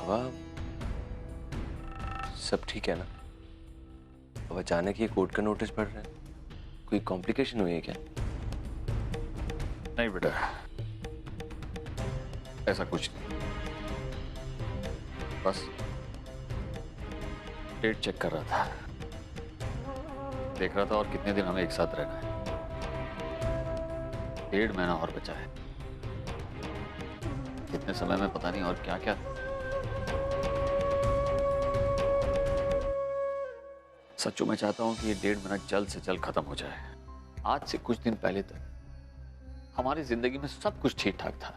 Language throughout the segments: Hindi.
बाबा सब ठीक है ना? अब अचानक ये कोर्ट का नोटिस पड़ रहा है, कोई कॉम्प्लिकेशन हुई है क्या? नहीं बेटा, ऐसा कुछ नहीं, बस डेट चेक कर रहा था, देख रहा था और कितने दिन हमें एक साथ रहना है। 1.5 महीना और बचा है, कितने समय में पता नहीं और क्या क्या। सच्चू मैं चाहता हूं कि ये 1.5 महीना जल्द से जल्द खत्म हो जाए। आज से कुछ दिन पहले तक हमारी जिंदगी में सब कुछ ठीक ठाक था,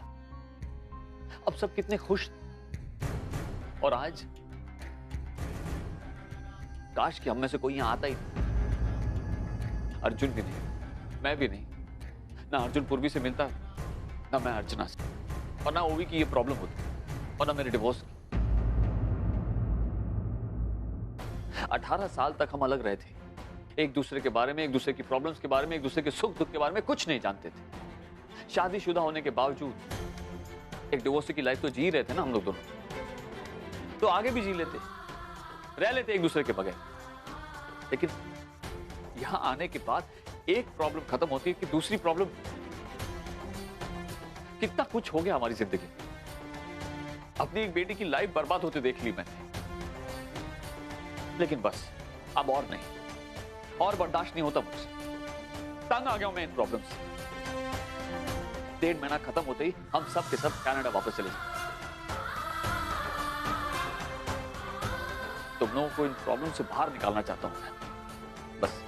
अब सब कितने खुश थे। और आज काश कि हम में से कोई यहां आता ही नहीं। अर्जुन भी नहीं, मैं भी नहीं, ना अर्जुन पूर्वी से मिलता, ना मैं अर्चना से, और ना ओवी की ये प्रॉब्लम होती, और ना मेरे डिवोर्स की। 18 साल तक हम अलग रहे थे, एक दूसरे के बारे में, एक दूसरे की प्रॉब्लम्स के बारे में, एक दूसरे के सुख दुख के बारे में कुछ नहीं जानते थे। शादीशुदा होने के बावजूद एक डिवोर्स की लाइफ तो जी रहे थे ना हम लोग दोनों, तो आगे भी जी लेते, रह लेते एक दूसरे के बगैर। लेकिन यहां आने के बाद एक प्रॉब्लम खत्म होती है कि दूसरी प्रॉब्लम। कितना कुछ हो गया हमारी जिंदगी, अपनी एक बेटी की लाइफ बर्बाद होते देख ली मैंने। लेकिन बस अब और नहीं, और बर्दाश्त नहीं होता मुझसे, तंग आ गया हूं मैं इन प्रॉब्लम से। 1.5 महीना खत्म होते ही हम सब के सब कनाडा वापस चले जाए। तुम लोगों को इन प्रॉब्लम से बाहर निकालना चाहता हूं मैं, बस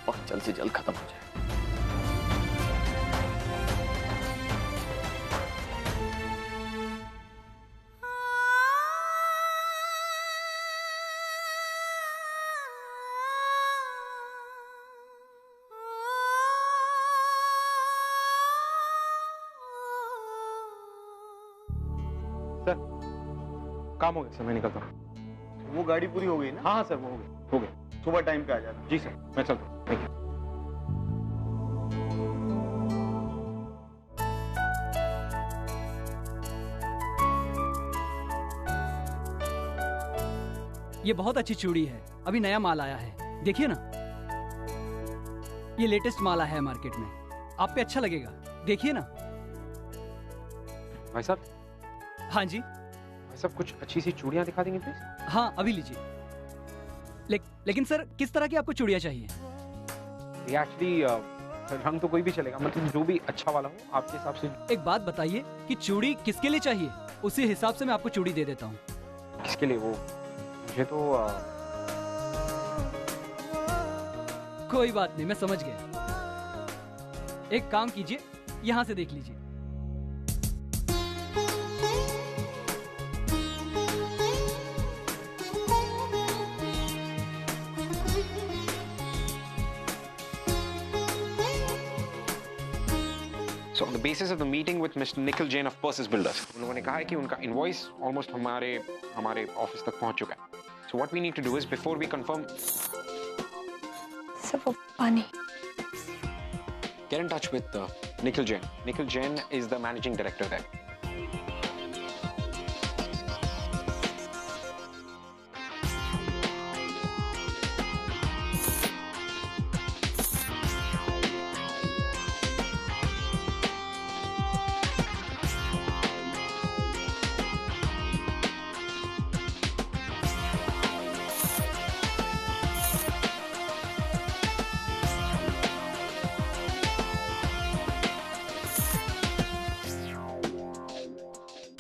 बहुत जल्द से जल्द खत्म हो जाए। काम हो गया सर, मैं निकलता हूँ। वो गाड़ी पूरी हो गई ना? हाँ हाँ सर, वो हो गई। सुबह टाइम पे आ जाना। जी सर, मैं चलता हूँ। Thank you. ये बहुत अच्छी चूड़ी है, अभी नया माल आया है, देखिए ना। ये लेटेस्ट माल आया है मार्केट में, आप पे अच्छा लगेगा, देखिए ना। भाई साहब। हाँ जी भाई साहब, कुछ अच्छी सी चूड़ियां दिखा देंगे प्लीज? हाँ अभी लीजिए। लेकिन सर किस तरह की आपको चूड़ियां चाहिए? ये एक्चुअली रंग तो कोई भी चलेगा, मतलब जो भी अच्छा वाला हो आपके हिसाब से। एक बात बताइए कि चूड़ी किसके लिए चाहिए, उसी हिसाब से मैं आपको चूड़ी दे देता हूँ। किसके लिए? वो मुझे तो कोई बात नहीं, मैं समझ गया। एक काम कीजिए, यहां से देख लीजिए। So on the basis of the meeting with Mr. Nikhil Jain of Persis Builders, उन्होंने कहा है कि उनका इनवॉइस ऑलमोस्ट हमारे ऑफिस तक पहुंच चुका है। So what we need to do is before we confirm, sir वो पानी। get in touch with Nikhil Jain. Nikhil Jain is the managing director there.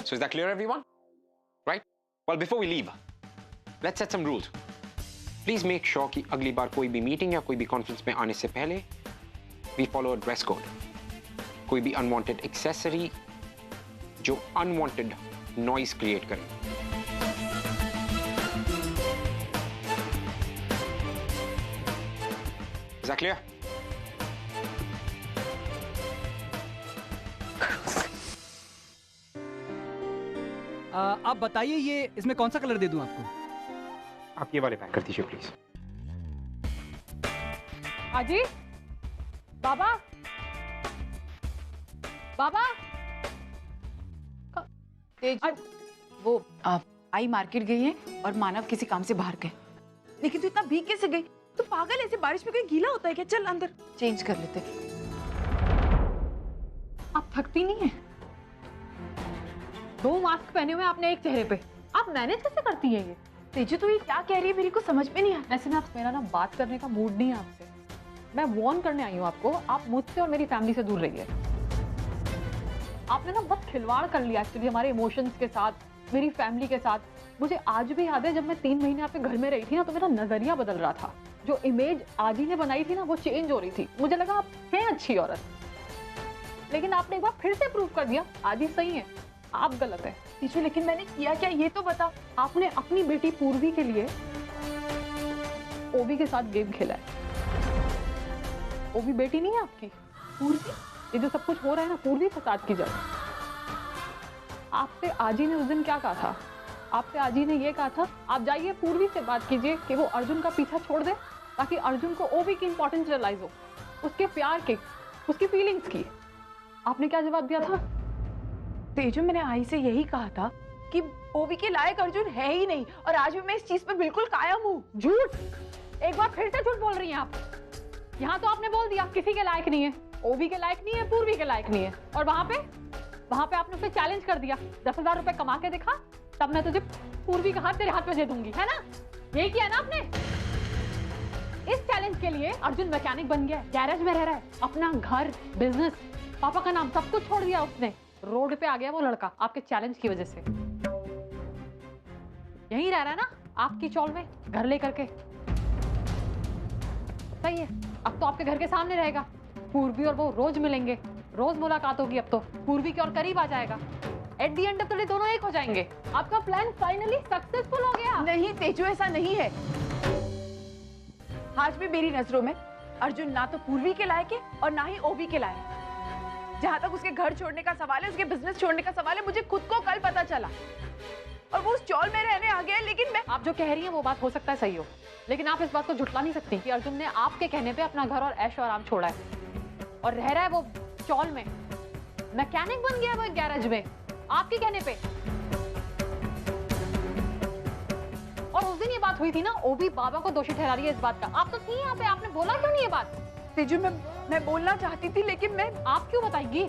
So is that clear, everyone? Right? Well, before we leave, let's set some rules. Please make sure कि अगली बार कोई भी मीटिंग या कोई भी कॉन्फ्रेंस में आने से पहले we follow a dress code. कोई भी unwanted accessory जो unwanted noise create करे. Is that clear? आप बताइए, ये इसमें कौन सा कलर दे दूं आपको? आप ये वाले पैक कर दीजिए प्लीज। अजी, बाबा, बाबा, वो आई मार्केट गई है और मानव किसी काम से बाहर गए। लेकिन तू इतना भीग कैसे गई? तू पागल, ऐसे बारिश में कोई गीला होता है क्या? चल अंदर चेंज कर लेते। आप थकती नहीं है? 2 मास्क पहने हुए आपने एक चेहरे पे, आप मैनेज कैसे करती है ये? तेजू तू ये क्या कह रही है, मेरे को समझ में नहीं आ रहा। वैसे ना मेरा ना बात करने का मूड नहीं है आपसे, मैं वार्न करने आई हूँ आपको, आप मुझसे और मेरी फैमिली से दूर रहिए। आपने ना बहुत खिलवाड़ कर लिया एक्चुअली हमारे इमोशंस के साथ, मेरी फैमिली के साथ। मुझे आज भी याद है जब मैं 3 महीने आपके घर में रही थी ना, तो मेरा नजरिया बदल रहा था। जो इमेज आजी ने बनाई थी ना, वो चेंज हो रही थी। मुझे लगा आप हैं अच्छी औरत, लेकिन आपने एक बार फिर से प्रूव कर दिया आजी सही है, आप गलत है। तेजू लेकिन मैंने किया क्या, ये तो बता। आपने अपनी बेटी पूर्वी के लिए ओबी के साथ गेम खेला है। ओबी बेटी नहीं है आपकी, पूर्वी। ये जो सब कुछ हो रहा है ना, पूर्वी फसाद की जड़। आपसे आजी ने उस दिन क्या कहा था? आपसे आजी ने ये कहा था आप जाइए पूर्वी से बात कीजिए कि वो अर्जुन का पीछा छोड़ दे, ताकि अर्जुन को ओबी की इंपॉर्टेंस रियलाइज हो, उसके प्यार की, उसकी फीलिंग्स की। आपने क्या जवाब दिया था? तेजू मैंने आई से यही कहा था कि ओबी के लायक अर्जुन है ही नहीं, और आज भी मैं इस चीज पर बिल्कुल कायम हूँ। झूठ, एक बार फिर से झूठ बोल रही हैं आप। यहाँ तो आपने बोल दिया किसी के लायक नहीं है, ओबी के लायक नहीं है, पूर्वी के लायक नहीं है, और वहां पे आपने उसे चैलेंज कर दिया। 10,000 रुपए कमा के दिखा, तब मैं तुझे पूर्वी का हाथ तेरे हाथ में दे दूंगी, है ना? यही किया ना आपने? इस चैलेंज के लिए अर्जुन मैकेनिक बन गया, गैरेज में रह रहा है, अपना घर, बिजनेस, पापा का नाम सब कुछ छोड़ दिया उसने। रोड पे आ गया वो लड़का आपके चैलेंज की वजह से। यहीं रह रहा है ना आपकी चौल में, घर लेकर के। सही है, अब तो आपके घर के सामने रहेगा। पूर्वी और वो रोज मिलेंगे, रोज मुलाकात होगी। अब तो पूर्वी के और करीब आ जाएगा। At the end of the day दोनों एक हो जाएंगे। आपका प्लान फाइनली सक्सेसफुल हो गया। नहीं तेजू, ऐसा नहीं है। आज भी मेरी नजरों में अर्जुन ना तो पूर्वी के लायक है और ना ही ओबी के लायक। जहां तक उसके घर छोड़ने का सवाल है, उसके बिजनेस छोड़ने का सवाल है, मुझे खुद को कल पता चला और वो उस चौल में रहने आ गया है। लेकिन मैं, आप जो कह रही हैं वो बात हो सकता है सही हो, लेकिन आप इस बात को झुठला नहीं सकती कि अर्जुन ने आपके कहने पे अपना घर और ऐशो आराम छोड़ा है और रह रहा है वो चौल में। मैकेनिक बन गया वो एक गैरेज में आपके कहने पे। और उस दिन ये बात हुई थी ना, ओबी बाबा को दोषी ठहरा रही है इस बात का। आप तो थी यहाँ पे, आपने बोला क्यों नहीं ये बात? तेजू मैं बोलना चाहती थी, लेकिन मैं, आप क्यों बताएंगी?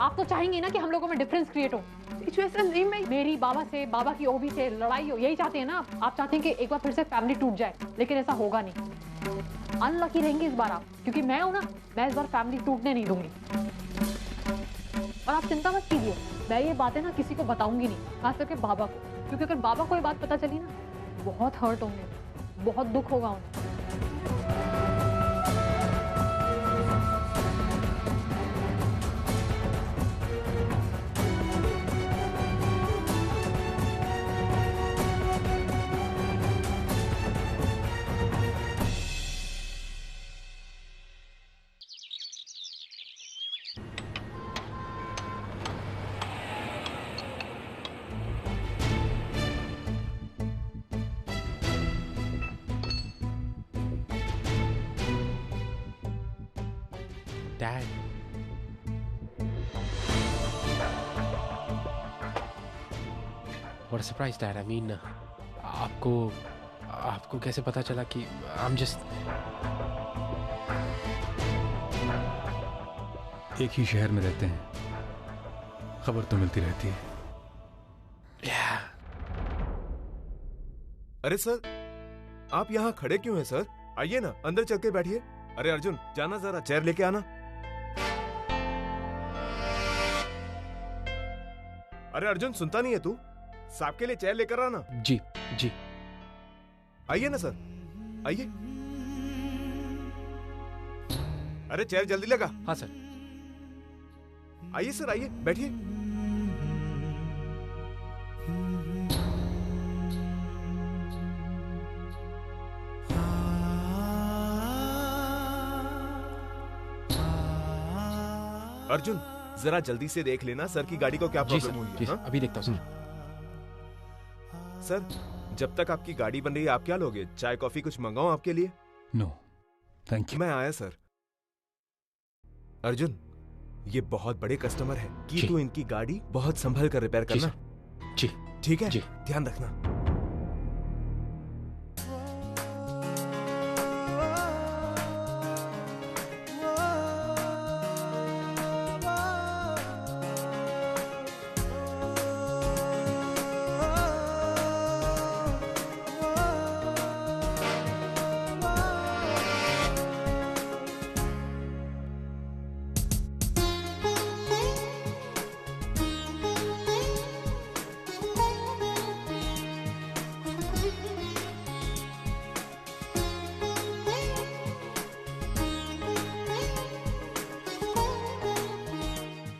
आप तो चाहेंगी ना कि हम लोगों में डिफरेंस क्रिएट हो। तेजू ऐसा नहीं, मैं मेरी बाबा से, बाबा की ओबी से लड़ाई हो, यही चाहते हैं ना आप चाहते हैं कि एक बार फिर से फैमिली टूट जाए, लेकिन ऐसा होगा नहीं। अनलकी रहेंगे इस बार आप, क्योंकि मैं हूं ना, मैं इस बार फैमिली टूटने नहीं दूंगी। और आप चिंता मत कीजिए, मैं ये बातें ना किसी को बताऊंगी नहीं, खास करके बाबा को, क्योंकि अगर बाबा को ये बात पता चली ना, बहुत हर्ट होंगे, बहुत दुख होगा उन्हें। Dad. What a surprise, Dad. I mean, आपको कैसे पता चला कि I'm just... एक ही शहर में रहते हैं, खबर तो मिलती रहती है। Yeah. अरे सर, आप यहाँ खड़े क्यों हैं सर? आइए ना, अंदर चल के बैठिए। अरे अर्जुन, जाना जरा चेयर लेके आना। अरे अर्जुन, सुनता नहीं है तू? साहब के लिए चेयर लेकर आना। जी जी। आइए ना सर, आइए। अरे चेयर जल्दी लगा। हाँ सर। आइए सर, आइए, बैठिए। अर्जुन, जरा जल्दी से देख लेना सर की गाड़ी को क्या प्रॉब्लम हुई है। हाँ? अभी देखता हूँ सर। सर, जब तक आपकी गाड़ी बन रही है, आप क्या लोगे? चाय कॉफी कुछ मंगाऊं आपके लिए? No thank you. मैं आया सर। अर्जुन, ये बहुत बड़े कस्टमर है कि तू इनकी गाड़ी बहुत संभल कर रिपेयर करना। जी। ठीक है जी। ध्यान रखना।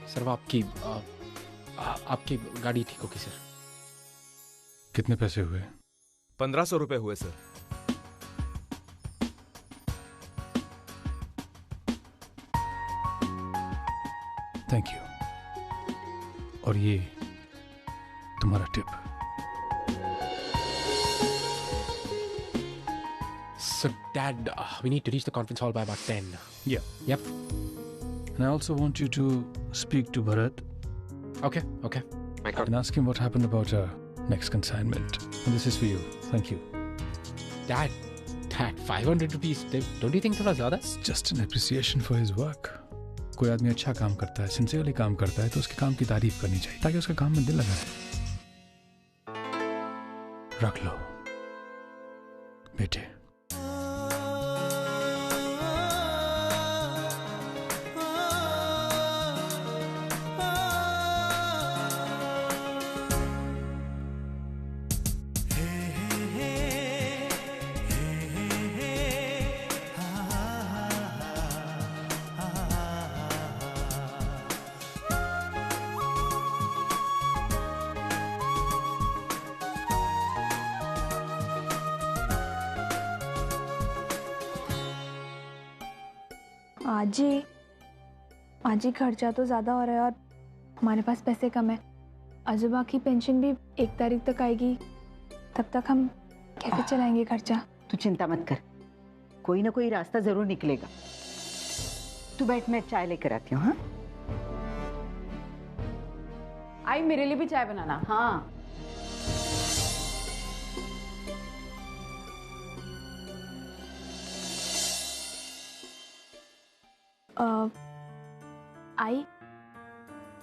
सर वो आपकी आपकी गाड़ी ठीक होगी सर। कितने पैसे हुए? 1500 रुपए हुए सर। Thank you. और ये तुम्हारा tip. So Dad, we need to reach the conference hall by about 10. Yeah. Yep. And I also want you to speak to Bharat Okay. Okay. My God. and ask him what happened about our next consignment. And this is for you. Thank you. Dad, 500 rupees. Don't you think थोड़ा ज़्यादा? It's just an appreciation for his work. कोई आदमी अच्छा काम करता है, सिंसियरली काम करता है, तो उसके काम की तारीफ करनी चाहिए ताकि उसका काम में दिल लगा रहे। रख लो बेटे। आज ही खर्चा तो ज़्यादा हो रहा है और हमारे पास पैसे कम है। आजूबा की पेंशन भी 1 तारीख तक आएगी, तब तक हम कैसे चलाएंगे खर्चा? तू चिंता मत कर, कोई ना कोई रास्ता जरूर निकलेगा। तू बैठ, मैं चाय लेकर आती हूँ। हाँ आई, मेरे लिए भी चाय बनाना। हाँ।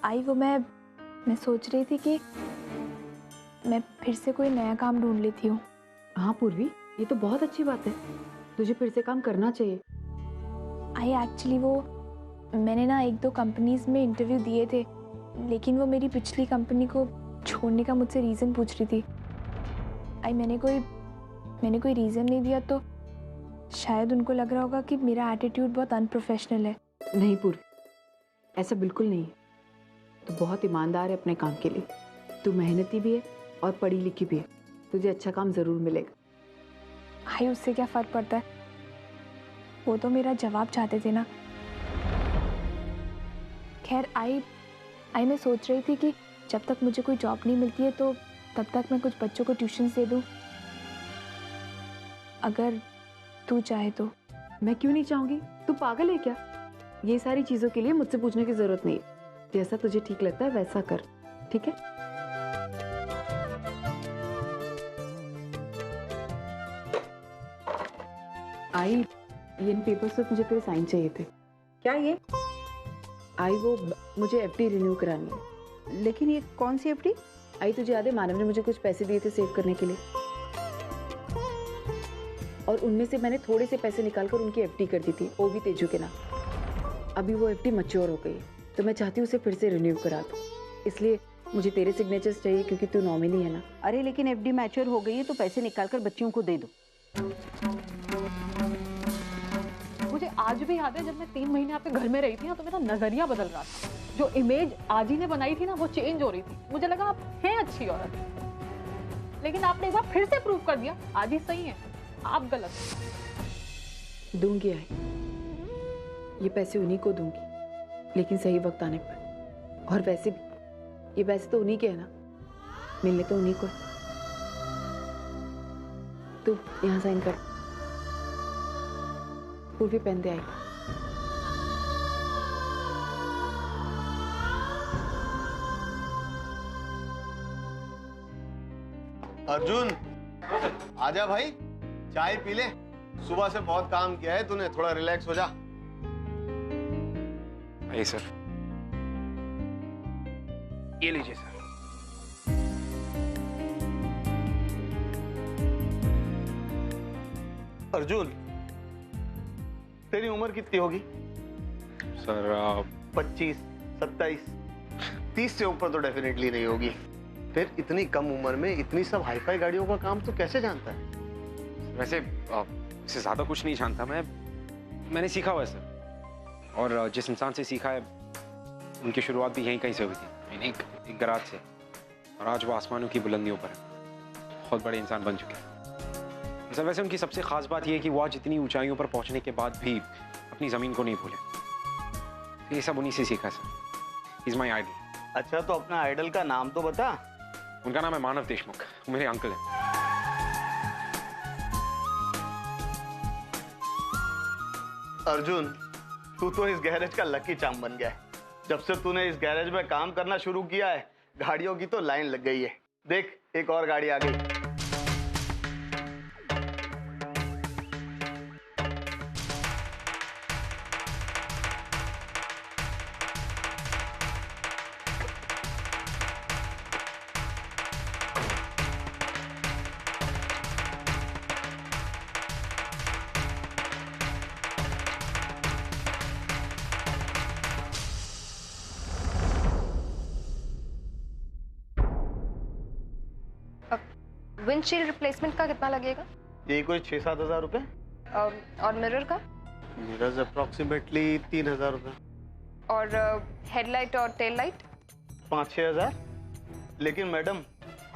आई वो मैं सोच रही थी कि मैं फिर से कोई नया काम ढूंढ लेती हूँ। हाँ पूर्वी, ये तो बहुत अच्छी बात है, तुझे फिर से काम करना चाहिए। आई एक्चुअली वो मैंने ना 1-2 कंपनीज में इंटरव्यू दिए थे, लेकिन वो मेरी पिछली कंपनी को छोड़ने का मुझसे रीज़न पूछ रही थी। आई मैंने कोई रीज़न नहीं दिया तो शायद उनको लग रहा होगा कि मेरा एटीट्यूड बहुत अनप्रोफेशनल है। नहीं पूर्वी, ऐसा बिल्कुल नहीं है। तू बहुत ईमानदार है अपने काम के लिए, तू मेहनती भी है और पढ़ी लिखी भी है, तुझे अच्छा काम ज़रूर मिलेगा। आई उससे क्या फ़र्क पड़ता है, वो तो मेरा जवाब चाहते थे ना। खैर आई मैं सोच रही थी कि जब तक मुझे कोई जॉब नहीं मिलती है तो तब तक मैं कुछ बच्चों को ट्यूशन दे दूँ, अगर तू चाहे तो। मैं क्यों नहीं चाहूँगी, तू पागल है क्या? ये सारी चीज़ों के लिए मुझसे पूछने की ज़रूरत नहीं है। जैसा तुझे ठीक लगता है वैसा कर, ठीक है? आई, इन पेपर्स पे मुझे तेरे साइन चाहिए थे। क्या ये? आई वो मुझे एफडी रिन्यू करानी है। लेकिन ये कौन सी एफडी? आई तुझे याद है मानव ने मुझे कुछ पैसे दिए थे सेव करने के लिए, और उनमें से मैंने थोड़े से पैसे निकालकर उनकी एफडी कर दी थी, वो भी तेजू के नाम। अभी वो एफडी मैच्योर हो गई है तो मैं चाहती हूँ उसे फिर से रिन्यू करा दूँ, इसलिए मुझे तेरे सिग्नेचर्स चाहिए क्योंकि तू नॉमिनी है ना। अरे लेकिन एफडी मैच्योर हो गई है तो पैसे निकालकर बच्चियों को दे दो। मुझे आज भी याद है जब मैं 3 महीने आपके घर में रही थी ना, तो मेरा नजरिया बदल रहा था। जो इमेज आजी ने बनाई थी ना वो चेंज हो रही थी। मुझे लगा आप हैं अच्छी औरत, लेकिन आपने एक बार फिर से प्रूव कर दिया आजी सही है, आप गलत। दूंगी आई, ये पैसे उन्हीं को दूंगी, लेकिन सही वक्त आने पर। और वैसे भी ये पैसे तो उन्हीं के है ना, मिलने तो उन्हीं को। तू यहाँ साइन कर, पूर्वी पेन दे आई। अर्जुन आजा भाई, चाय पी ले। सुबह से बहुत काम किया है तूने, थोड़ा रिलैक्स हो जा। आइए सर। ये लीजिए सर। अर्जुन, तेरी उम्र कितनी होगी? सर 25, 27, 30 से ऊपर तो डेफिनेटली नहीं होगी। फिर इतनी कम उम्र में इतनी सब हाईफाई गाड़ियों का काम तो कैसे जानता है? वैसे इससे ज्यादा कुछ नहीं जानता मैंने सीखा हुआ है सर। और जिस इंसान से सीखा है उनकी शुरुआत भी यहीं कहीं से हुई थी, एक गराज से। और आज वो आसमानों की बुलंदियों पर है, बहुत बड़े इंसान बन चुके हैं। सर वैसे उनकी सबसे खास बात यह है कि वो आज इतनी ऊंचाइयों पर पहुंचने के बाद भी अपनी जमीन को नहीं भूले। ये सब उन्हीं से सीखा सर। Is my idol. अच्छा, तो अपना आइडल का नाम तो बता। उनका नाम है मानव देशमुख, मेरे अंकल हैं। अर्जुन, तू तो इस गैरेज का लकी चार्म बन गया है। जब से तूने इस गैरेज में काम करना शुरू किया है, गाड़ियों की तो लाइन लग गई है। देख, एक और गाड़ी आ गई। विंडशील्ड रिप्लेसमेंट का कितना लगेगा? यही कोई 6-7 हजार रुपए। और मिरर का? मिरर्स अप्रोक्सीमेटली 3,000 रुपए। और हेडलाइट और टेल लाइट? 5-6 हजार। लेकिन मैडम,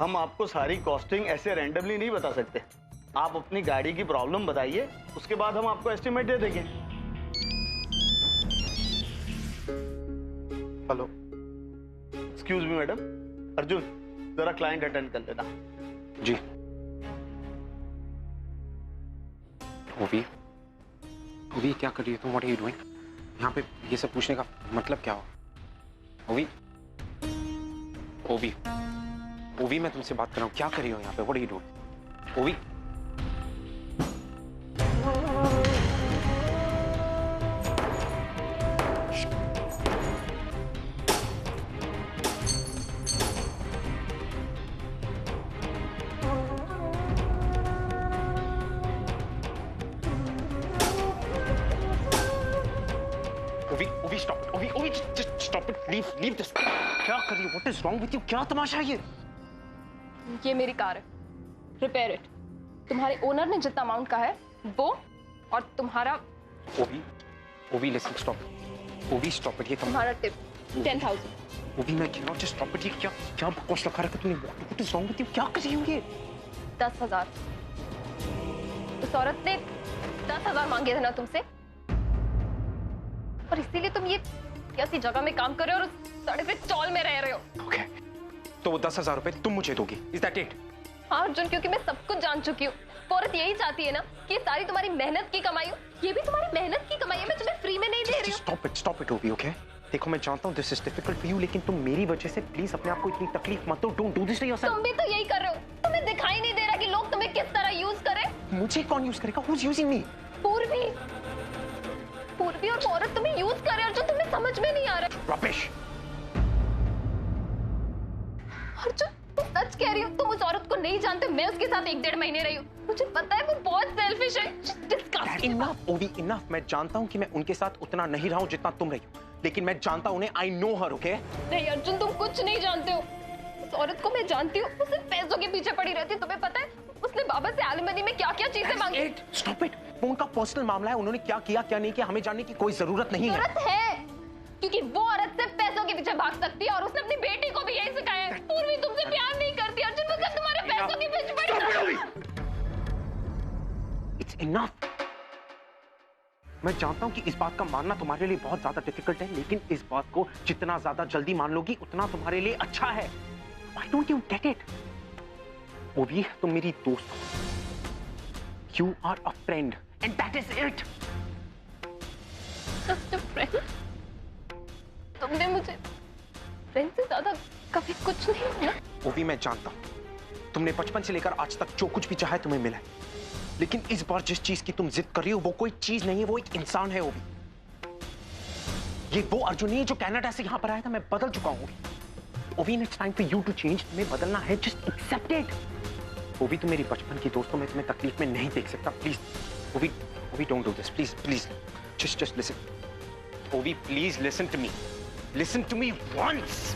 हम आपको सारी कॉस्टिंग ऐसे रैंडमली नहीं बता सकते। आप अपनी गाड़ी की प्रॉब्लम बताइए, उसके बाद हम आपको एस्टिमेट दे देंगे। Hello, excuse me madam. Arjun, जरा क्लाइंट अटेंड कर लेना। जी। ओवी क्या कर रही है तुम? What are you doing? यहाँ पे ये सब पूछने का मतलब क्या हो? ओवी मैं तुमसे बात कर रहा हूँ, क्या कर रही हो यहाँ पे? What are you doing? ओवी Leave this. क्या कर रही हो? What is wrong with you? क्या तमाशा है ये मेरी कार है, रिपेयर इट। तुम्हारे ओनर ने जितना अमाउंट कहा है वो, और तुम्हारा ओवी listen, stop. ओवी stop it। ये तुम्हारा टिप 10,000। ओवी मैं cannot just stop it। ये क्या बकवास लगा रखा तुमने? What is wrong with you? क्या कर रही हो ये? 10,000। उस औरत ने 10,000 मांगे थे ना तुमसे, और इसीलिए तुम ये ऐसी जगह में काम कर रहे हो और सड़क पे चौल में रह रहे हो। Okay. तो वो 10,000 रुपए तुम मुझे दोगी? Is that it? हाँ अर्जुन, क्योंकि मैं सब कुछ जान चुकी हूँ। औरत यही चाहती है ना कि सारी तुम्हारी मेहनत की कमाई हो। ये भी तुम्हारी मेहनत की कमाई है, मैं तुम्हें फ्री में नहीं दे रही हूँ। Stop it, Ovi, okay? देखो मैं जानता हूँ this is difficult for you, लेकिन तुम मेरी वजह से प्लीज अपने आप को इतनी तकलीफ मत दो। Don't do this to yourself. तुम भी तो यही कर रहे हो। तुम्हें दिखाई नहीं दे रहा कि लोग तुम्हें किस तरह यूज करें? मुझे कौन यूज करेगा? Who's using me? पूर्वी और औरत तुम्हें यूज कर रहे हैं अर्जुन, तुम्हें समझ में नहीं आ रहा। Rubbish. अर्जुन, तुम सच कह रही हो? तुम उस औरत को नहीं जानते? मैं उसके साथ 1-1.5 महीने रही हूँ। मुझे पता है वो बहुत सेल्फिश है। Enough, Ovi, enough. मैं जानता हूँ कि मैं उनके साथ उतना नहीं रहा हूँ जितना तुम रही हो, लेकिन मैं जानता हूँ उन्हें। I know her, okay? नहीं अर्जुन, तुम कुछ नहीं जानते हो। उस औरत को मैं जानती हूँ, वो सिर्फ पैसों के पीछे पड़ी रहती है। तुम्हें पता है उसने बाबा से एलिमनी में क्या क्या चीजें मांगी? Stop it. वो उनका पर्सनल मामला है, उन्होंने क्या किया क्या नहीं किया हमें जानने की कोई जरूरत नहीं है। जरूरत है, क्योंकि वो औरत सिर्फ पैसों के पीछे भाग सकती है, और उसने अपनी बेटी को भी यही सिखाया है। पूर्वी तुमसे प्यार नहीं करती अर्जुन, वो सिर्फ तुम्हारे पैसों के पीछे पड़ी। It's enough. मैं जानता हूँ कि इस बात का मानना तुम्हारे लिए बहुत ज्यादा डिफिकल्ट है, लेकिन इस बात को जितना ज्यादा जल्दी मान लोगी उतना तुम्हारे लिए अच्छा है। Why don't you get it? ओवी, तुम मेरी दोस्त हो। You are a friend, and that is it. Just a friend? तुमने मुझे फ्रेंड से ज्यादा कभी कुछ नहीं किया। ओवी, मैं जानता हूँ तुमने बचपन से लेकर आज तक जो कुछ भी चाहा है तुम्हें मिला है, लेकिन इस बार जिस चीज की तुम जिद कर रही हो वो कोई चीज नहीं है, वो एक इंसान है ओवी। ये वो अर्जुन नहीं है जो कनाडा से यहां पर आया था। मैं बदल चुका हूं ओवी। It's time for you to change. तुम्हें बदलना है, जस्ट एक्सेप्ट इट। ओवी तुम मेरी बचपन की दोस्त हो, मैं तुम्हें तकलीफ में नहीं देख सकता। Please Ovi, Ovi don't do this, please please, just listen Ovi, please listen to me, listen to me once.